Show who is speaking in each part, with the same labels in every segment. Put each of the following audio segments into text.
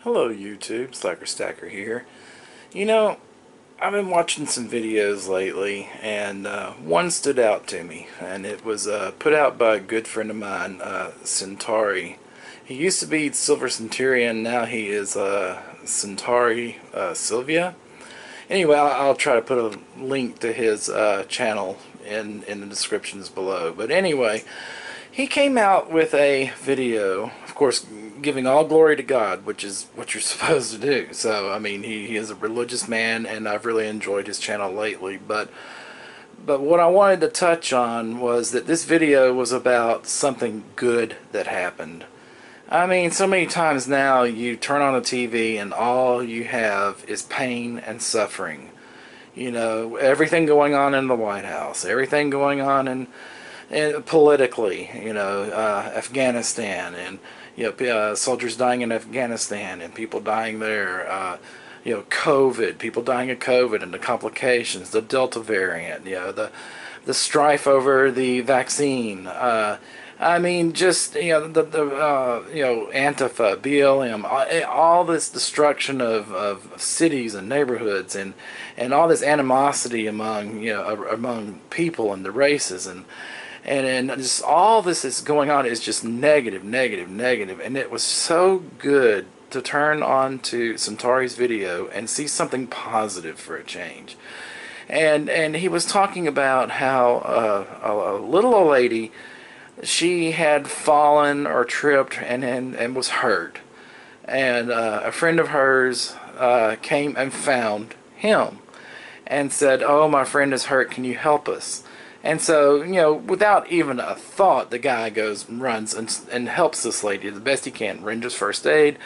Speaker 1: Hello YouTube, Slacker Stacker here. You know, I've been watching some videos lately, and one stood out to me, and it was put out by a good friend of mine, Centuri. He used to be Silver Centurion, now he is Centauri Sylvia. Anyway, I'll try to put a link to his channel in the descriptions below. But anyway, he came out with a video, of course, giving all glory to God, which is what you're supposed to do. So, I mean, he is a religious man, and I've really enjoyed his channel lately. But what I wanted to touch on was that this video was about something good that happened. I mean, so many times now you turn on the TV and all you have is pain and suffering. You know, everything going on in the White House, everything going on in politically, you know, Afghanistan, and soldiers dying in Afghanistan and people dying there. COVID, people dying of COVID and the complications, the Delta variant, the strife over the vaccine. I mean, just Antifa, BLM, all this destruction of cities and neighborhoods, and all this animosity among people and the races, and just all this is going on is just negative, negative, negative. And it was so good to turn on to Centauri's video and see something positive for a change. And he was talking about how a little old lady, she had fallen or tripped and was hurt, and a friend of hers came and found him and said, "Oh, my friend is hurt, can you help us?" And so, without even a thought, the guy goes and runs and helps this lady the best he can, renders first aid,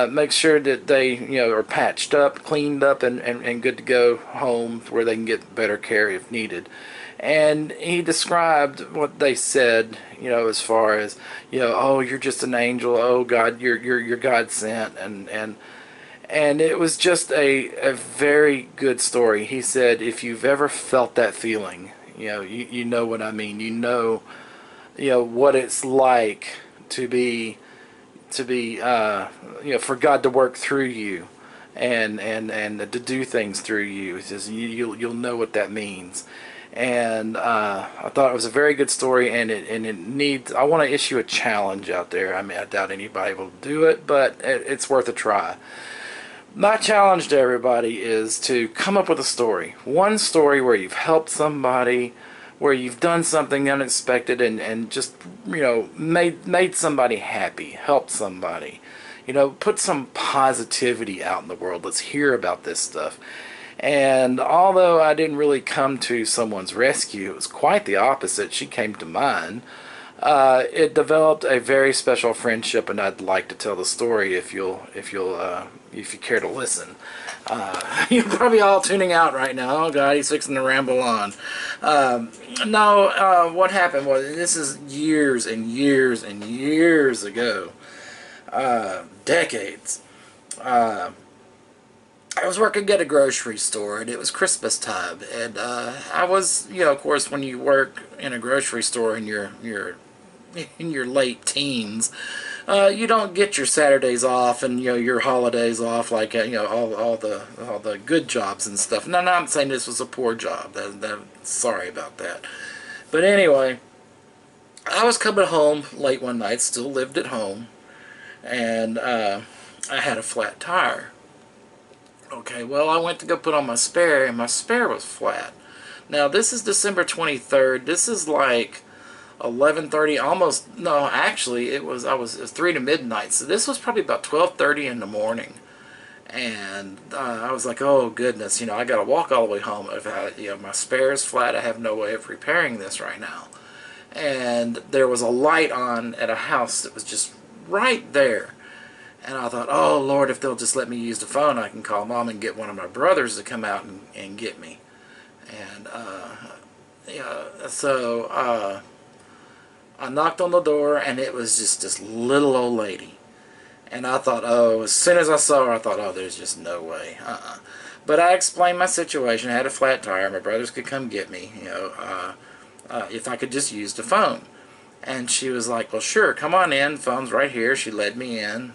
Speaker 1: makes sure that they are patched up, cleaned up, and good to go home where they can get better care if needed. And he described what they said, as far as, "Oh, you're just an angel. Oh, God, you're God sent." And it was just a very good story. He said, if you've ever felt that feeling, you know what I mean. You know what it's like to be for God to work through you and to do things through you. He says you'll know what that means. And I thought it was a very good story, and it needs. I want to issue a challenge out there. I mean, I doubt anybody will do it, but it's worth a try. My challenge to everybody is to come up with a story. One story where you've helped somebody, where you've done something unexpected and just, made somebody happy, helped somebody. Put some positivity out in the world. Let's hear about this stuff. And although I didn't really come to someone's rescue, it was quite the opposite. She came to mine. It developed a very special friendship, and I'd like to tell the story if you care to listen. You're probably all tuning out right now. Oh God, he's fixing to ramble on. What happened was, this is years and years and years ago, decades. I was working at a grocery store, and it was Christmas time, and I was, of course, when you work in a grocery store in your late teens, you don't get your Saturdays off and your holidays off like all the good jobs and stuff. No, I'm saying this was a poor job. Sorry about that. But anyway, I was coming home late one night, still lived at home, and I had a flat tire. Okay, well, I went to go put on my spare, and my spare was flat. Now, this is December 23rd. This is like 11:30, almost, no, actually, it was 3 to midnight, so this was probably about 12:30 in the morning. And I was like, oh, goodness, I got to walk all the way home. If my spare is flat, I have no way of repairing this right now. And there was a light on at a house that was just right there. And I thought, oh, Lord, if they'll just let me use the phone, I can call Mom and get one of my brothers to come out and get me. And, so I knocked on the door, and it was just this little old lady. And I thought, oh, as soon as I saw her, I thought, oh, there's just no way. But I explained my situation. I had a flat tire. My brothers could come get me, if I could just use the phone. And she was like, well, sure, come on in. Phone's right here. She led me in.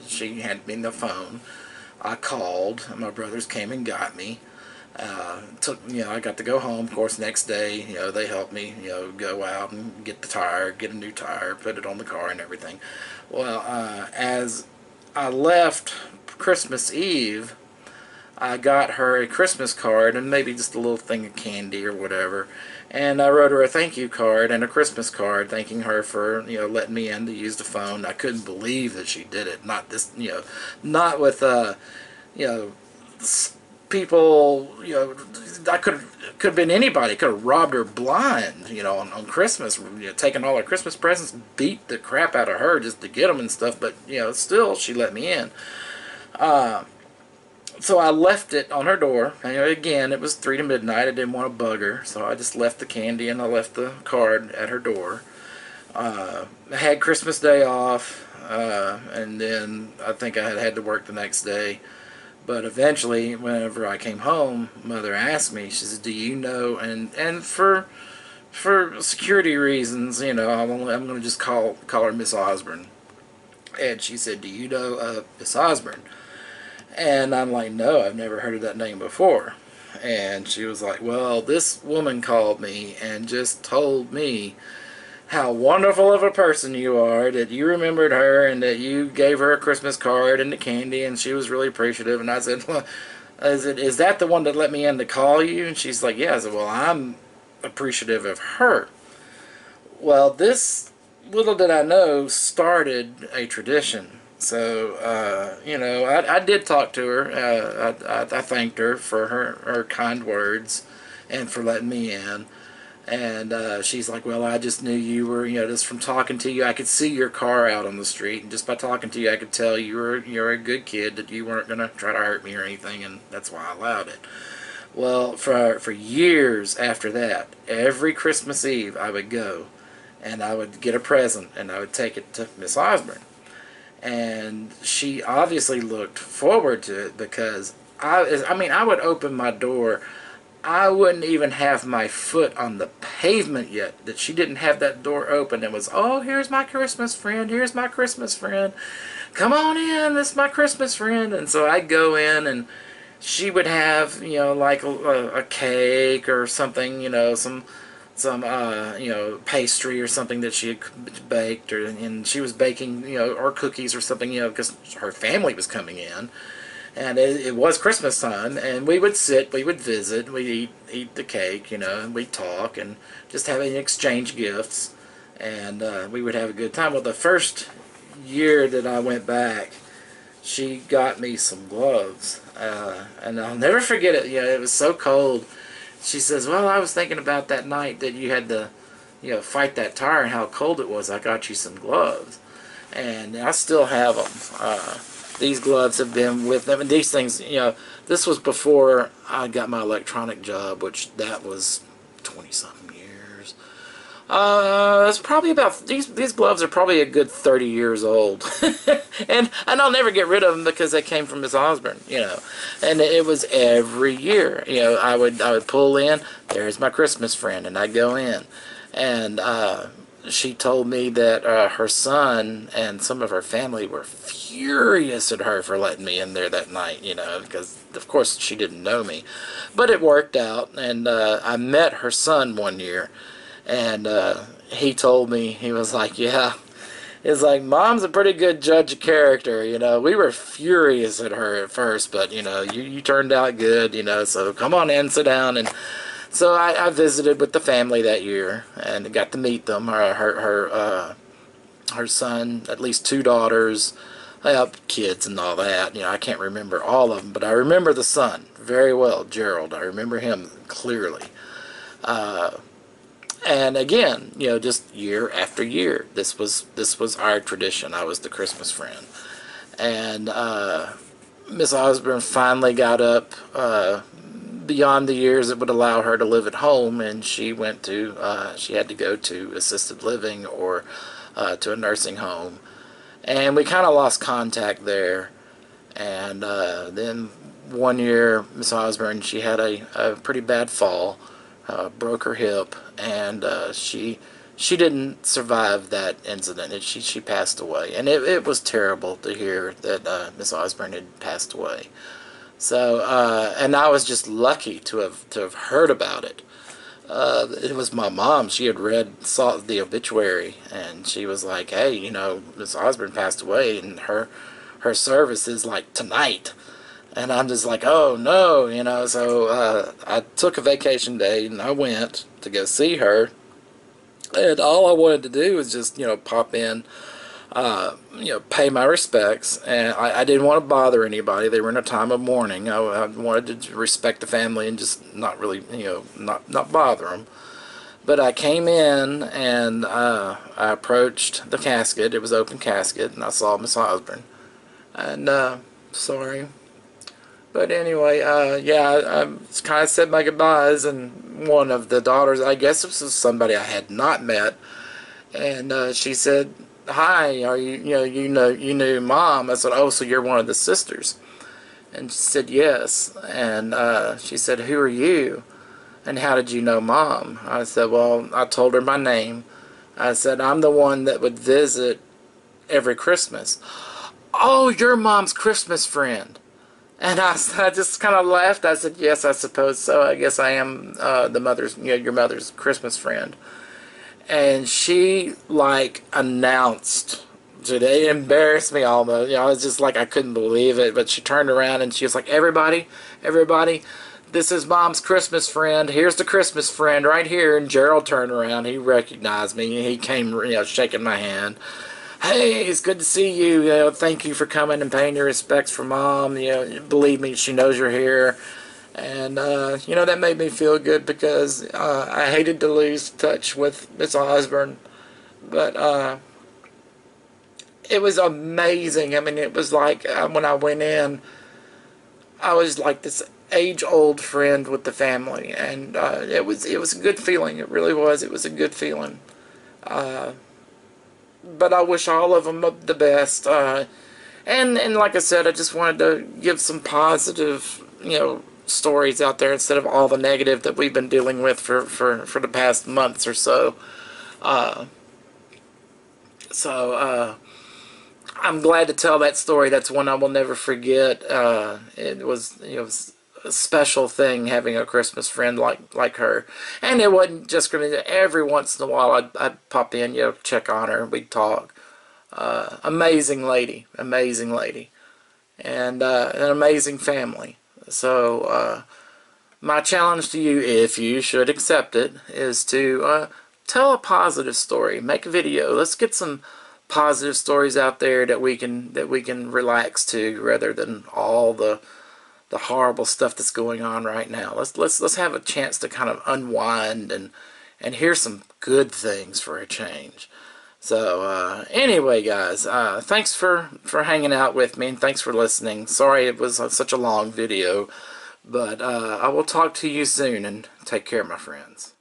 Speaker 1: She handed me the phone. I called. My brothers came and got me. I got to go home. Of course, next day, they helped me, go out and get the tire, get a new tire, put it on the car and everything. Well, as I left Christmas Eve, I got her a Christmas card and maybe just a little thing of candy or whatever. And I wrote her a thank you card and a Christmas card thanking her for, letting me in to use the phone. I couldn't believe that she did it. Not this, not with, you know, people, I could have been anybody. Could have robbed her blind, on Christmas, taken all her Christmas presents, beat the crap out of her just to get them and stuff. But, still, she let me in. So I left it on her door. And, again, it was 3 to midnight. I didn't want to bug her, so I just left the candy and I left the card at her door. I had Christmas Day off, and then I think I had to work the next day. But eventually, whenever I came home, Mother asked me, she said, do you know, and for security reasons, I'm going to just call her Miss Osborne. And she said, do you know Miss Osborne? And I'm like, no, I've never heard of that name before. And she was like, well, this woman called me and just told me how wonderful of a person you are, that you remembered her and that you gave her a Christmas card and the candy, and she was really appreciative. And I said, well, is that the one that let me in to call you? And she's like, yeah. I said, well, I'm appreciative of her. Well, this, little did I know, started a tradition. So, I did talk to her. I thanked her for her kind words and for letting me in. And she's like, well, I just knew you were, just from talking to you, I could see your car out on the street, and just by talking to you, I could tell you're a good kid, that you weren't going to try to hurt me or anything, and that's why I allowed it. Well, for years after that, every Christmas Eve, I would go, and I would get a present, and I would take it to Miss Osborne. And she obviously looked forward to it, because, I would open my door. I wouldn't even have my foot on the pavement yet that she didn't have that door open and was, oh, here's my Christmas friend, here's my Christmas friend, come on in, this is my Christmas friend. And so I'd go in, and she would have, like a cake or something, some pastry or something that she had baked, and she was baking, or cookies or something, because her family was coming in. And it was Christmas time, and we would sit, we would visit, we'd eat the cake, and we'd talk and just have an exchange gifts, and we would have a good time. Well, the first year that I went back, she got me some gloves, and I'll never forget it. It was so cold. She says, well, I was thinking about that night that you had to, fight that tire and how cold it was. I got you some gloves, and I still have them. These gloves have been with them, and these things, this was before I got my electronic job, which that was 20-something years. It's probably about, these gloves are probably a good 30 years old. and I'll never get rid of them because they came from Miss Osborne, and it was every year. I would pull in, there's my Christmas friend, and I'd go in, and she told me that her son and some of her family were furious at her for letting me in there that night, because, of course, she didn't know me. But it worked out, and I met her son one year, and he told me, he was like, yeah, it's like, Mom's a pretty good judge of character, We were furious at her at first, but, you turned out good, so come on in, sit down, and so I visited with the family that year and got to meet them. Her son, at least 2 daughters, kids and all that. I can't remember all of them, but I remember the son very well, Gerald. I remember him clearly. And again, just year after year, this was our tradition. I was the Christmas friend, and Miss Osborne finally got up beyond the years that would allow her to live at home, and she went to she had to go to assisted living or to a nursing home, and we kind of lost contact there. And then one year, Miss Osborne, she had a pretty bad fall, broke her hip, and she she didn't survive that incident. She passed away, and it was terrible to hear that Miss Osborne had passed away. So, and I was just lucky to have heard about it. It was my mom. She had saw the obituary, and she was like, "Hey, you know, Miss Osborne passed away, and her service is like tonight." And I'm just like, "Oh no," you know. So I took a vacation day and I went to go see her. And all I wanted to do was just, you know, pop in, pay my respects. And I didn't want to bother anybody. They were in a time of mourning. I wanted to respect the family and just not really, not bother them. But I came in and I approached the casket. It was open casket, and I saw Miss Osborne. And sorry. But anyway, yeah, I kind of said my goodbyes, and one of the daughters, I guess this was somebody I had not met, and she said, "Hi, are you knew Mom?" I said, "Oh, so you're one of the sisters?" And she said, "Yes." And she said, "Who are you? And how did you know Mom?" I said, "Well, I told her my name." I said, "I'm the one that would visit every Christmas." "Oh, you're Mom's Christmas friend." And I just kind of laughed. I said, "Yes, I suppose so. I guess I am your mother's Christmas friend." And she, like, announced, today embarrassed me almost. You know, I was just like, I couldn't believe it. But she turned around and she was like, everybody, this is Mom's Christmas friend. Here's the Christmas friend right here." And Gerald turned around. He recognized me. He came, shaking my hand. "Hey, it's good to see you. Thank you for coming and paying your respects for Mom. Believe me, she knows you're here." And, that made me feel good because I hated to lose touch with Miss Osborne. But it was amazing. I mean, it was like when I went in, I was like this age-old friend with the family. And it was a good feeling. It really was. It was a good feeling. But I wish all of them the best. And like I said, I just wanted to give some positive, stories out there instead of all the negative that we've been dealing with for the past months or so. I'm glad to tell that story. That's one I will never forget. It was, a special thing having a Christmas friend like her. And it wasn't just going to, every once in a while I'd pop in, check on her, we'd talk. Amazing lady. And an amazing family. So my challenge to you, if you should accept it, is to tell a positive story. Make a video. Let's get some positive stories out there that we can relax to, rather than all the horrible stuff that's going on right now. Let's have a chance to kind of unwind and hear some good things for a change. So anyway, guys, thanks for hanging out with me, and thanks for listening. Sorry it was such a long video, but I will talk to you soon, and take care, my friends.